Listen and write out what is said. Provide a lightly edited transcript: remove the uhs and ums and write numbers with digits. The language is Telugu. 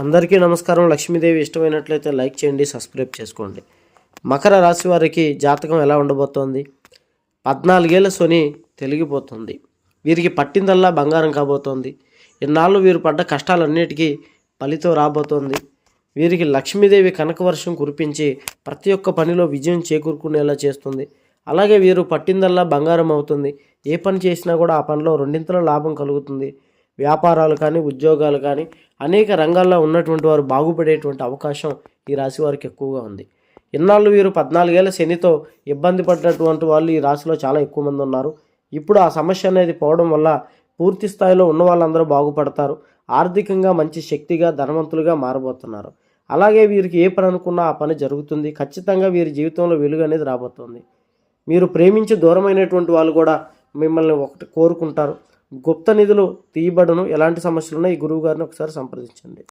అందరికీ నమస్కారం. లక్ష్మీదేవి ఇష్టమైనట్లయితే లైక్ చేయండి, సబ్స్క్రైబ్ చేసుకోండి. మకర రాశి వారికి జాతకం ఎలా ఉండబోతోంది? 14 ఏళ్ల శని తొలగిపోతుంది. వీరికి పట్టిందల్లా బంగారం కాబోతోంది. ఇన్నాళ్ళు వీరు పడ్డ కష్టాలన్నిటికీ ఫలితం రాబోతోంది. వీరికి లక్ష్మీదేవి కనకవర్షం కురిపించి ప్రతి ఒక్క పనిలో విజయం చేకూరుకునేలా చేస్తుంది. అలాగే వీరు పట్టిందల్లా బంగారం అవుతుంది. ఏ పని చేసినా కూడా ఆ పనిలో రెండింతల లాభం కలుగుతుంది. వ్యాపారాలు కానీ, ఉద్యోగాలు కానీ, అనేక రంగాల్లో ఉన్నటువంటి వారు బాగుపడేటువంటి అవకాశం ఈ రాశి వారికి ఎక్కువగా ఉంది. ఇన్నాళ్ళు వీరు 14 ఏళ్ల శనితో ఇబ్బంది పడ్డటువంటి వాళ్ళు ఈ రాశిలో చాలా ఎక్కువ మంది ఉన్నారు. ఇప్పుడు ఆ సమస్య అనేది పోవడం వల్ల పూర్తి స్థాయిలో ఉన్న వాళ్ళందరూ బాగుపడతారు. ఆర్థికంగా మంచి శక్తిగా, ధనవంతులుగా మారబోతున్నారు. అలాగే వీరికి ఏ పని అనుకున్నా ఆ పని జరుగుతుంది. ఖచ్చితంగా వీరి జీవితంలో వెలుగు అనేది రాబోతుంది. మీరు ప్రేమించి దూరమైనటువంటి వాళ్ళు కూడా మిమ్మల్ని ఒకటి కోరుకుంటారు. గుప్త నిధులు తీయబడును. ఎలాంటి సమస్యలున్నా ఈ గురువు గారిని ఒకసారి సంప్రదించండి.